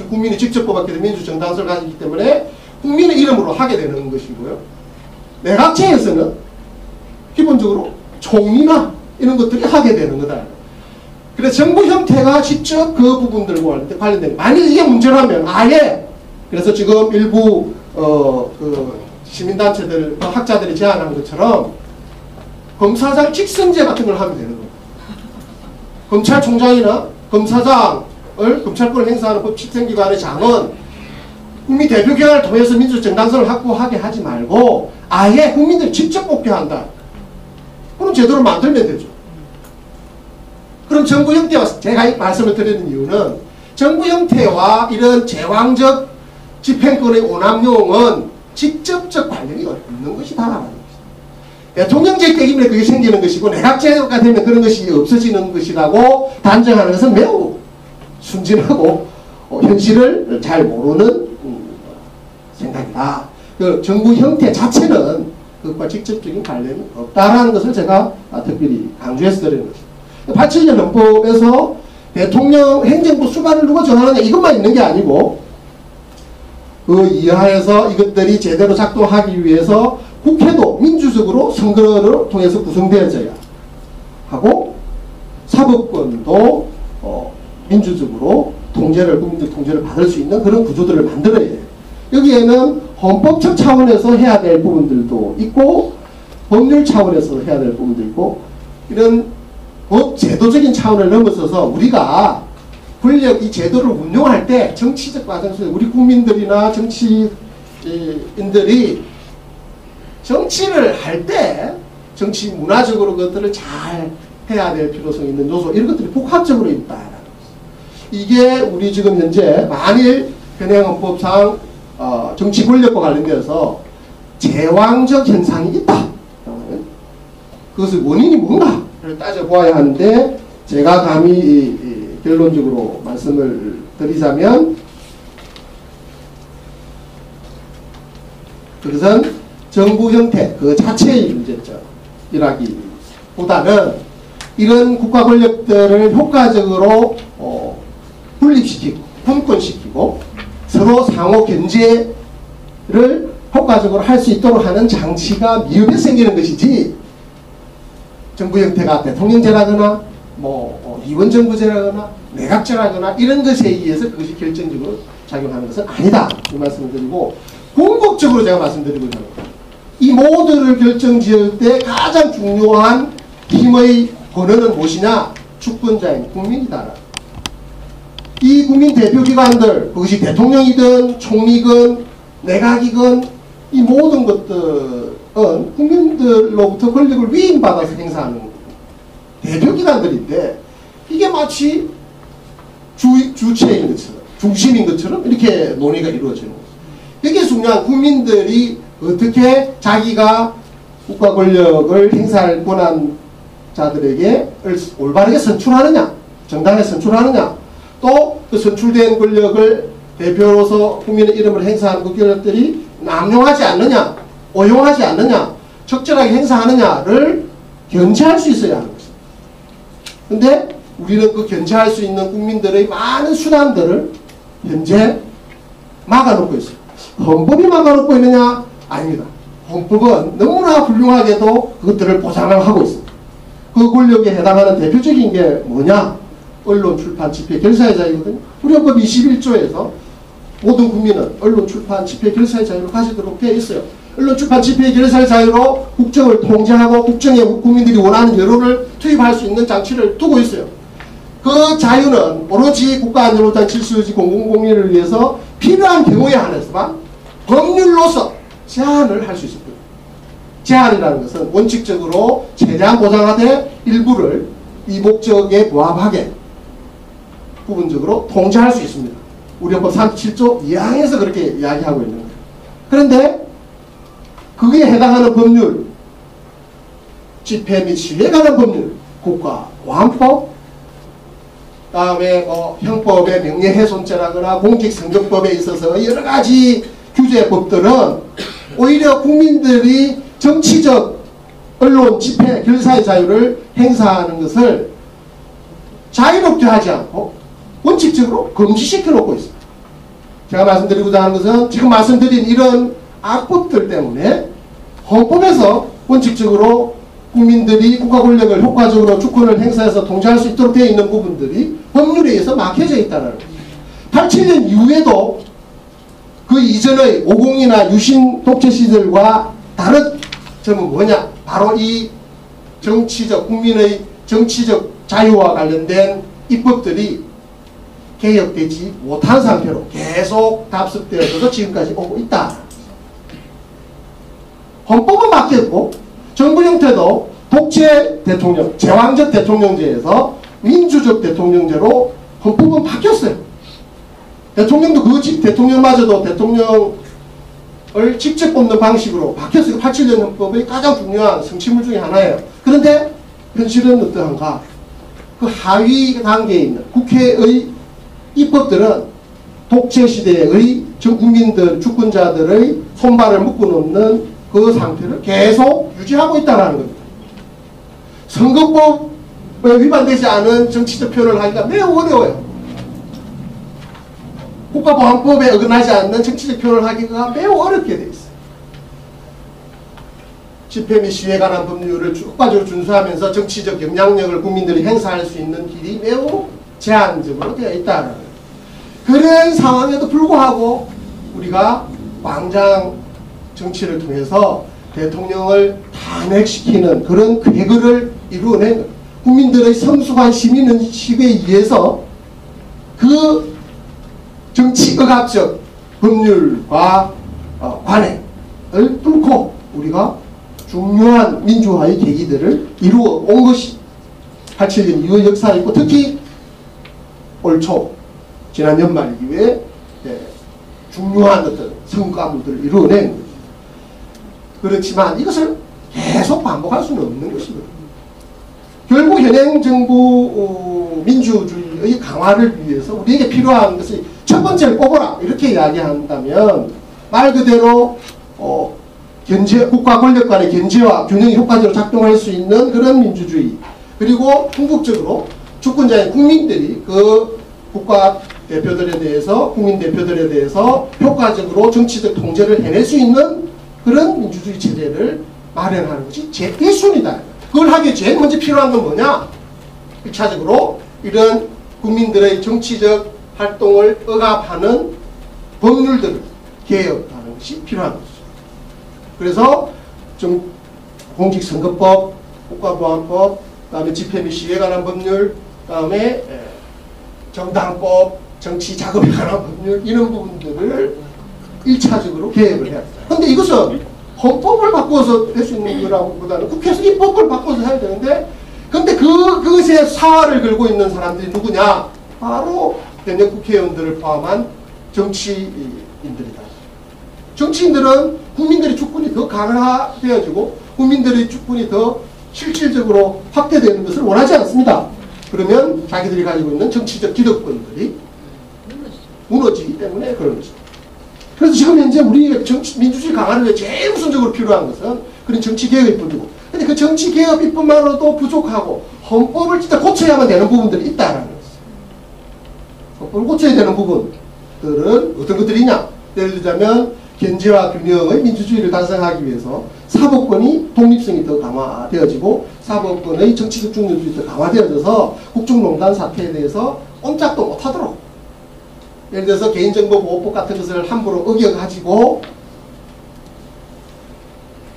국민이 직접 뽑았기 때문에 민주정당성을 가지기 때문에 국민의 이름으로 하게 되는 것이고요. 내각제에서는 기본적으로 총리나 이런 것들이 하게 되는 거다. 그래서 정부 형태가 직접 그 부분들과 관련된, 만약 이게 문제라면 아예, 그래서 지금 일부 그 시민단체들, 학자들이 제안한 것처럼 검사장 직선제 같은 걸 하면 되는 거예요. 검찰총장이나 검사장을 검찰권을 행사하는 법집행기관의 장은 국민 대표기관을 통해서 민주정당성을 확보하게 하지 말고 아예 국민들이 직접 뽑게 한다. 그럼 제도를 만들면 되죠. 그럼 정부 형태와, 제가 말씀을 드리는 이유는 정부 형태와 이런 제왕적 집행권의 오남용은 직접적 관련이 없는 것이다. 대통령제 때문에 그게 생기는 것이고 내각제가 되면 그런 것이 없어지는 것이라고 단정하는 것은 매우 순진하고 현실을 잘 모르는 생각이다. 그 정부 형태 자체는 그것과 직접적인 관련이 없다라는 것을 제가 특별히 강조해서 드리는 것입니다. 87년 헌법에서 대통령 행정부 수반을 누가 정하느냐 이것만 있는 게 아니고 그 이하에서 이것들이 제대로 작동하기 위해서 국회도 민주적으로 선거를 통해서 구성되어져야 하고 사법권도 민주적으로 국민들 통제를 받을 수 있는 그런 구조들을 만들어야 해요. 여기에는 헌법적 차원에서 해야 될 부분들도 있고 법률 차원에서 해야 될 부분도 있고 이런 법 제도적인 차원을 넘어서서 우리가 권력 이 제도를 운용할 때 정치적 과정 속에 우리 국민들이나 정치인들이 정치를 할 때 정치 문화적으로 그것들을 잘 해야 될 필요성이 있는 요소 이런 것들이 복합적으로 있다라는 것입니다. 이게 우리 지금 현재 만일 현행헌법상 정치 권력과 관련되어서 제왕적 현상이 있다. 그것의 원인이 뭔가를 따져보아야 하는데 제가 감히 결론적으로 말씀을 드리자면 그것은 정부 형태 그 자체의 문제점이라기보다는 이런 국가 권력들을 효과적으로 분립시키고 분권시키고 서로 상호 견제를 효과적으로 할 수 있도록 하는 장치가 미흡해 생기는 것이지 정부 형태가 대통령제라거나 이원정부제라거나 내각제라거나 이런 것에 의해서 그것이 결정적으로 작용하는 것은 아니다. 이 말씀을 드리고 궁극적으로 제가 말씀드리고 있는 겁니다. 이 모두를 결정지을 때 가장 중요한 힘의 권한은 무엇이냐? 주권자인 국민이다. 이 국민 대표기관들 그것이 대통령이든 총리건 내각이건 이 모든 것들은 국민들로부터 권력을 위임받아서 행사하는 대표기관들인데 이게 마치 주체인 것처럼 중심인 것처럼 이렇게 논의가 이루어지는 거죠. 이게 중요한 국민들이 어떻게 자기가 국가 권력을 행사할 권한자들에게 올바르게 선출하느냐 정당에 선출하느냐 또 그 선출된 권력을 대표로서 국민의 이름을 행사하는 그 권력들이 남용하지 않느냐 오용하지 않느냐 적절하게 행사하느냐를 견제할 수 있어야 하는 것입니다. 근데 우리는 그 견제할 수 있는 국민들의 많은 수단들을 현재 막아놓고 있어요. 헌법이 막아놓고 있느냐? 아닙니다. 헌법은 너무나 훌륭하게도 그것들을 보장을 하고 있습니다. 그 권력에 해당하는 대표적인 게 뭐냐? 언론, 출판, 집회, 결사의 자유거든요. 우리 헌법 21조에서 모든 국민은 언론, 출판, 집회, 결사의 자유를 가지도록 되어 있어요. 언론, 출판, 집회, 결사의 자유로 국정을 통제하고 국정에 국민들이 원하는 여론을 투입할 수 있는 장치를 두고 있어요. 그 자유는 오로지 국가안전보장 질서유지 공공공리를 위해서 필요한 경우에 한해서만 법률로서 제한을 할 수 있을 거예요. 제한이라는 것은 원칙적으로 최대한 보장하되 일부를 이 목적에 부합하게 부분적으로 통제할 수 있습니다. 우리 헌법 37조 2항에서 그렇게 이야기하고 있는 거예요. 그런데 그에 해당하는 법률, 집회 및 시위에 관한 법률, 국가보안법, 다음에 형법의 명예훼손죄라거나 공직선거법에 있어서 여러가지 규제법들은 오히려 국민들이 정치적 언론, 집회, 결사의 자유를 행사하는 것을 자유롭게 하지 않고 원칙적으로 금지시켜 놓고 있습니다. 제가 말씀드리고자 하는 것은 지금 말씀드린 이런 악법들 때문에 헌법에서 원칙적으로 국민들이 국가 권력을 효과적으로 주권을 행사해서 통제할 수 있도록 되어 있는 부분들이 법률에 의해서 막혀져 있다는 거예요. 87년 이후에도 그 이전의 50이나 유신 독재 시절과 다른 점은 뭐냐? 바로 이 정치적, 국민의 정치적 자유와 관련된 입법들이 개혁되지 못한 상태로 계속 답습되어서 지금까지 오고 있다. 헌법은 바뀌었고 정부 형태도 독재 대통령, 제왕적 대통령제에서 민주적 대통령제로 헌법은 바뀌었어요. 대통령도 대통령마저도 대통령을 직접 뽑는 방식으로 바뀌었어요. 87년 헌법의 가장 중요한 성취물 중에 하나예요. 그런데 현실은 어떠한가? 그 하위 단계에 있는 국회의 입법들은 독재시대의 전 국민들, 주권자들의 손발을 묶어놓는 그 상태를 계속 유지하고 있다는 겁니다. 선거법에 위반되지 않은 정치적 표현을 하기가 매우 어려워요. 국가보안법에 어긋나지 않는 정치적 표현을 하기가 매우 어렵게 되어 있어요. 집회 및 시위에 관한 법률을 효과적으로 준수하면서 정치적 영향력을 국민들이 행사할 수 있는 길이 매우 제한적으로 되어 있다는 거예요. 그런 상황에도 불구하고 우리가 광장 정치를 통해서 대통령을 탄핵시키는 그런 궤거를 이루어낸 거예요. 국민들의 성숙한 시민의식에 의해서 그 정치의학적 법률과 관행을 뚫고 우리가 중요한 민주화의 계기들을 이루어 온 것이 87년 이후 역사이고, 특히 올 초 지난 연말 이후에 중요한 어떤 성과물들을 이루어낸 거죠. 그렇지만 이것을 계속 반복할 수는 없는 것이거든요. 결국 현행 정부 민주주의의 강화를 위해서 우리에게 필요한 것이 첫 번째를 꼽아라 이렇게 이야기한다면, 말 그대로 국가 권력 간의 견제와 균형이 효과적으로 작동할 수 있는 그런 민주주의, 그리고 궁극적으로 주권자인 국민들이 그 국가 대표들에 대해서, 국민 대표들에 대해서 효과적으로 정치적 통제를 해낼 수 있는 그런 민주주의 체제를 마련하는 것이 제1순위다. 그걸 하기에 제일 먼저 필요한 건 뭐냐? 1차적으로 이런 국민들의 정치적 활동을 억압하는 법률들을 개혁하는 것이 필요한 것이죠. 그래서 좀 공직선거법, 국가보안법, 그다음에 집회 및 시위에 관한 법률, 그다음에 정당법, 정치 자금에 관한 법률, 이런 부분들을 1차적으로 개혁을 해야 합니다. 그런데 이것은 헌법을 바꿔서 할 수 있는 거라고 보다는 국회에서 입법을 바꿔서 해야 되는데, 근데 그것에 사활을 걸고 있는 사람들이 누구냐? 바로 현역 국회의원들을 포함한 정치인들이다. 정치인들은 국민들의 주권이 더 강화되어지고 국민들의 주권이 더 실질적으로 확대되는 것을 원하지 않습니다. 그러면 자기들이 가지고 있는 정치적 기득권들이 무너지기 때문에 그런 것입니다. 그래서 지금 현재 우리의 민주주의 강화를 위해 제일 우선적으로 필요한 것은 그런 정치개혁 입법이고, 근데 그 정치개혁 입법만으로도 부족하고 헌법을 진짜 고쳐야만 되는 부분들이 있다는 것이죠. 헌법을 고쳐야 되는 부분들은 어떤 것들이냐? 예를 들자면 견제와 균형의 민주주의를 달성하기 위해서 사법권이 독립성이 더 강화되어지고 사법권의 정치적 중립이 더 강화되어져서 국정농단 사태에 대해서 꼼짝도 못하도록, 예를 들어서 개인정보보호법 같은 것을 함부로 어겨가지고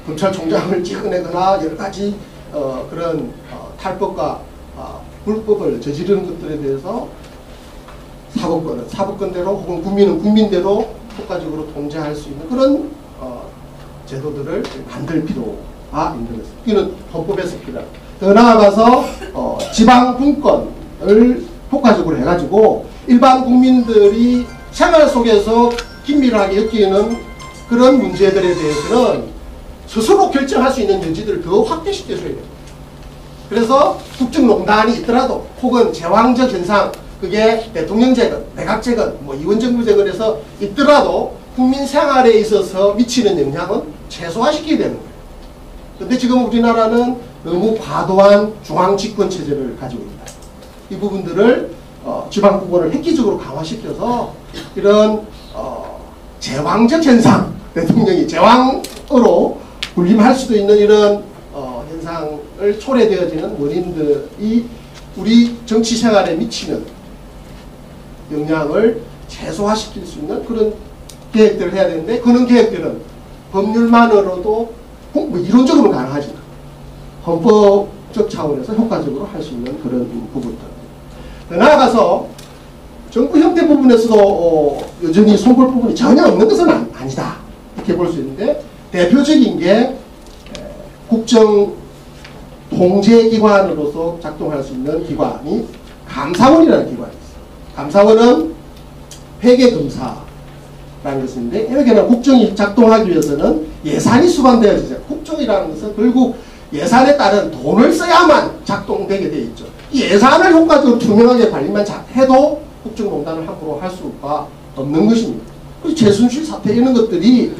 검찰총장을 찍어내거나 여러 가지 그런 탈법과 불법을 저지르는 것들에 대해서 사법권은 사법권대로 혹은 국민은 국민대로 효과적으로 통제할 수 있는 그런 제도들을 만들 필요가 있는 것입니다. 이는 헌법에서 필요합니다. 더 나아가서 지방 분권을 효과적으로 해가지고 일반 국민들이 생활 속에서 긴밀하게 엮이는 그런 문제들에 대해서는 스스로 결정할 수 있는 여지들을 더 확대시켜줘야 됩니다. 그래서 국정농단이 있더라도 혹은 제왕적 현상, 그게 대통령 재건, 내각 재건, 이원정부 재건에서 있더라도 국민 생활에 있어서 미치는 영향은 최소화시키게 되는 거예요. 그런데 지금 우리나라는 너무 과도한 중앙 집권 체제를 가지고 있다. 이 부분들을 지방국권을 획기적으로 강화시켜서 이런 제왕적 현상, 대통령이 제왕으로 군림할 수도 있는 이런 현상을 초래되어지는 원인들이 우리 정치 생활에 미치는 영향을 최소화시킬 수 있는 그런 계획들을 해야 되는데, 그런 계획들은 법률만으로도 뭐 이론적으로는 가능하지만 헌법적 차원에서 효과적으로 할 수 있는 그런 부분들. 더 나아가서 정부 형태 부분에서도 여전히 손볼 부분이 전혀 없는 것은 아니다, 이렇게 볼 수 있는데, 대표적인 게 국정 통제기관으로서 작동할 수 있는 기관이 감사원이라는 기관이 있어요. 감사원은 회계검사라는 것인데, 회계는 국정이 작동하기 위해서는 예산이 수반되어지죠. 국정이라는 것은 결국 예산에 따른 돈을 써야만 작동되게 되어 있죠. 이 예산을 효과적으로 투명하게 관리만 해도 국정농단을 함부로 할 수가 없는 것입니다. 그래서 최순실 사태 이런 것들이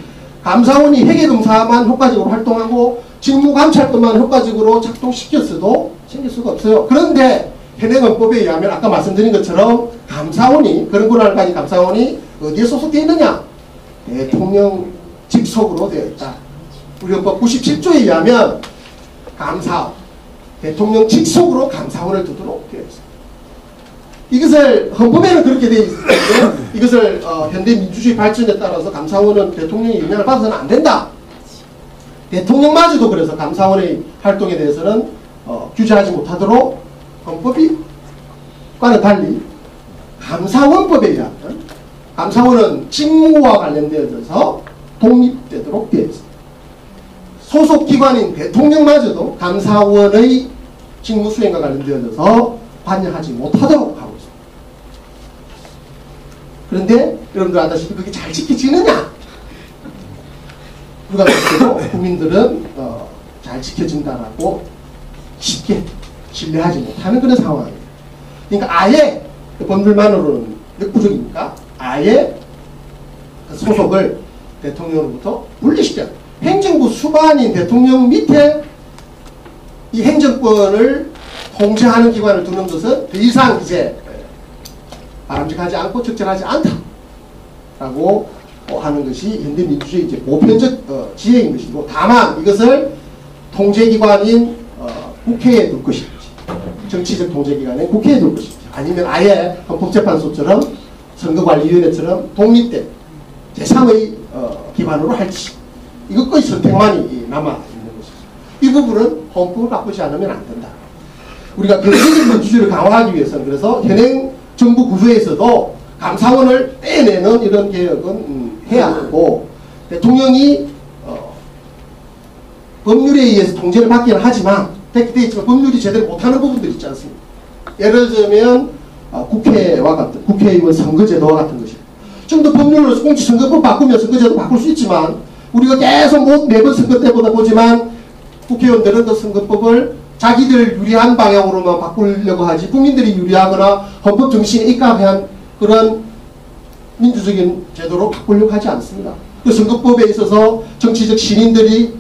감사원이 회계검사만 효과적으로 활동하고 직무감찰권만 효과적으로 작동시켰어도 생길 수가 없어요. 그런데 현행헌법에 의하면 아까 말씀드린 것처럼 감사원이, 그런 권한을 가진 감사원이 어디에 소속되어 있느냐? 대통령 직속으로 되어 있다. 우리 헌법 97조에 의하면 감사원, 대통령 직속으로 감사원을 두도록 되어 있습니다. 이것을 헌법에는 그렇게 되어 있는데, 이것을 현대 민주주의 발전에 따라서 감사원은 대통령의 영향을 받아서는 안 된다. 대통령마저도 그래서 감사원의 활동에 대해서는 규제하지 못하도록 헌법과는 달리 감사원법에 의하면 감사원은 직무와 관련되어서 독립되도록 되어 있습니다. 소속기관인 대통령마저도 감사원의 직무 수행과 관련되어서 관여하지 못하도록 하고 있습니다. 그런데 여러분들 아다시피 그게 잘 지켜지느냐? 누가 그래도 국민들은 잘 지켜진다라고 쉽게 신뢰하지 못하는 그런 상황이에요. 그러니까 아예 법률만으로는 역부족이니까 아예 소속을 대통령으로부터 분리시켜, 행정부 수반인 대통령 밑에 이 행정권을 통제하는 기관을 두는 것은 더 이상 이제 바람직하지 않고 적절하지 않다라고 하는 것이 현대 민주주의 이제 보편적 지혜인 것이고, 다만 이것을 통제기관인 국회에 둘 것인지, 정치적 통제기관인 국회에 둘 것인지, 아니면 아예 헌법재판소처럼 선거관리위원회처럼 독립된 제3의 기관으로 할지, 이것까지 선택만이 남아있는 것이죠. 이 부분은 헌법을 바꾸지 않으면 안 된다. 우리가 경제적 민주주의를 강화하기 위해서는 그래서 현행 정부 구조에서도 감사원을 떼내는 이런 개혁은 해야 하고, 대통령이 법률에 의해서 통제를 받기는 하지만, 됐기 때문에 법률이 제대로 못하는 부분들이 있지 않습니까? 예를 들면 국회와 같은 국회의원 선거제도와 같은 것입니다. 좀 더 법률로서 공직선거법 바꾸면 선거제도 바꿀 수 있지만, 우리가 계속 매번 선거 때보다 보지만 국회의원들은 그 선거법을 자기들 유리한 방향으로만 바꾸려고 하지 국민들이 유리하거나 헌법 정신에 입각한 그런 민주적인 제도로 바꾸려고 하지 않습니다. 그 선거법에 있어서 정치적 신인들이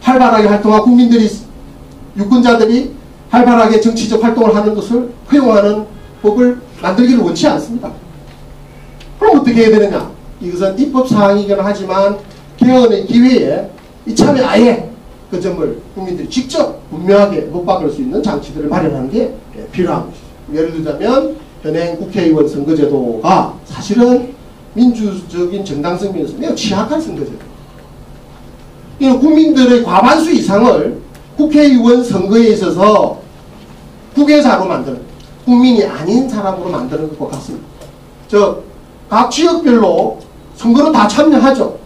활발하게 활동하고 국민들이, 유권자들이 활발하게 정치적 활동을 하는 것을 허용하는 법을 만들기를 원치 않습니다. 그럼 어떻게 해야 되느냐? 이것은 입법사항이긴 하지만 개헌의 기회에 이참에 아예 그 점을 국민들이 직접 분명하게 못 박을 수 있는 장치들을 마련하는 게 필요한 것이죠. 예를 들자면 현행 국회의원 선거제도가 사실은 민주적인 정당성 면에서 매우 취약한 선거제도. 이는 국민들의 과반수 이상을 국회의원 선거에 있어서 국외자로 만드는, 국민이 아닌 사람으로 만드는 것과 같습니다. 각 지역별로 선거로 다 참여하죠.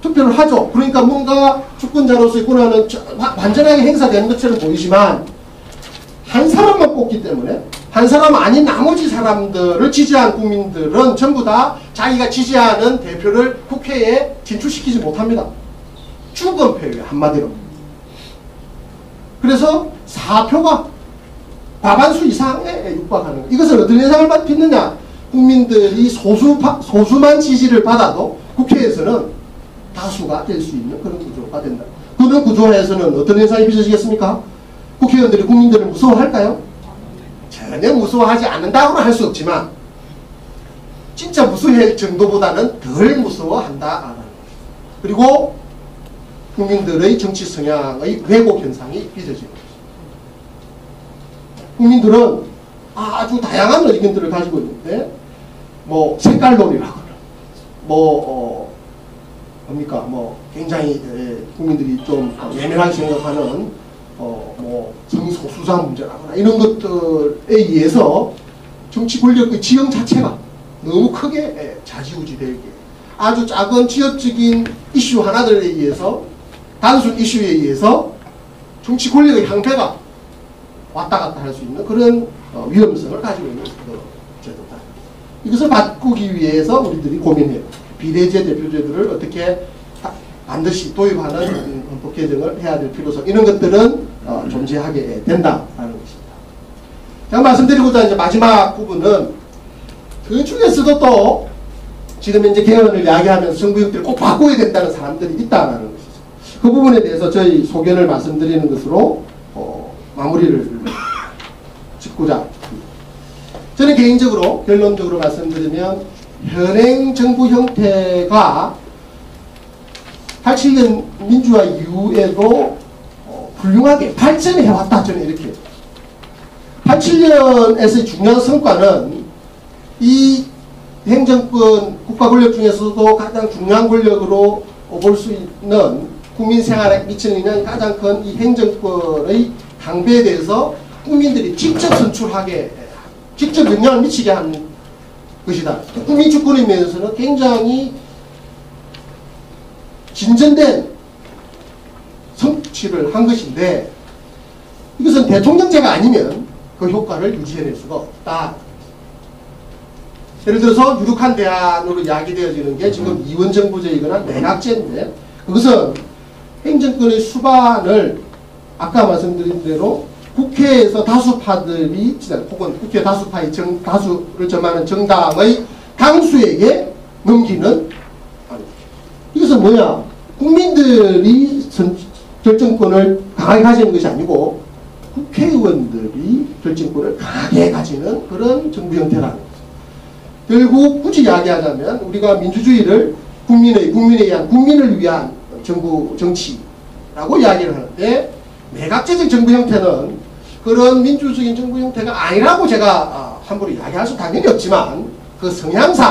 투표를 하죠. 그러니까 뭔가 주권자로서의 권한은 완전하게 행사되는 것처럼 보이지만, 한 사람만 뽑기 때문에 한 사람 아닌 나머지 사람들을 지지한 국민들은 전부 다 자기가 지지하는 대표를 국회에 진출시키지 못합니다. 죽은 표예요, 한마디로. 그래서 사표가 과반수 이상에 육박하는 것. 이것은 어떤 예상을 빚느냐? 국민들이 소수만 지지를 받아도 국회에서는 다수가 될 수 있는 그런 구조가 된다. 그런 구조에서는 어떤 현상이 빚어지겠습니까? 국회의원들이 국민들을 무서워할까요? 전혀 무서워하지 않는다고는 할 수 없지만, 진짜 무서워할 정도보다는 덜 무서워한다라는 거죠. 그리고 국민들의 정치 성향의 왜곡 현상이 빚어지는 거죠. 국민들은 아주 다양한 의견들을 가지고 있는데 뭐 색깔론이라거나 뭡니까 굉장히 국민들이 좀 예민하게 생각하는 뭐 성소수자 문제라거나 이런 것들에 의해서 정치 권력의 지형 자체가 너무 크게 좌지우지되게 아주 작은 지역적인 이슈 하나들에 의해서 단순 이슈에 의해서 정치 권력의 향배가 왔다 갔다 할 수 있는 그런 위험성을 가지고 있는 제도다. 이것을 바꾸기 위해서 우리들이 고민해요. 비례제 대표제도를 어떻게 반드시 도입하는 헌법 개정을 해야 될 필요성 이런 것들은 존재하게 된다라는 것입니다. 제가 말씀드리고자 이제 마지막 부분은 그 중에서도 또 지금 이제 개헌을 이야기하면서 정부 형태를 꼭 바꿔야 된다는 사람들이 있다는 것이죠. 그 부분에 대해서 저희 소견을 말씀드리는 것으로 마무리를 짓고자 합니다. 저는 개인적으로 결론적으로 말씀드리면 현행 정부 형태가 87년 민주화 이후에도 훌륭하게 발전해왔다. 저는 이렇게 87년에서의 중요한 성과는 이 행정권 국가 권력 중에서도 가장 중요한 권력으로 볼 수 있는 국민 생활에 미치는 영향이 가장 큰 이 행정권의 강배에 대해서 국민들이 직접 선출하게 직접 영향을 미치게 하는 것이다. 국민 주권에 면에서는 굉장히 진전된 성취를 한 것인데 이것은 대통령제가 아니면 그 효과를 유지해낼 수가 없다. 예를 들어서 유력한 대안으로 이야기되어지는 게 지금 이원정부제이거나 내각제인데 그것은 행정권의 수반을 아까 말씀드린 대로 국회에서 다수파들이 혹은 국회 다수파의 다수를 점하는 정당의 당수에게 넘기는 이것은 뭐냐? 국민들이 결정권을 강하게 가지는 것이 아니고 국회의원들이 결정권을 강하게 가지는 그런 정부 형태라는 거죠. 결국 굳이 이야기하자면 우리가 민주주의를 국민을 위한 정부 정치라고 이야기를 하는데 내각제적 정부 형태는 그런 민주적인 정부 형태가 아니라고 제가 함부로 이야기할 수 당연히 없지만 그 성향상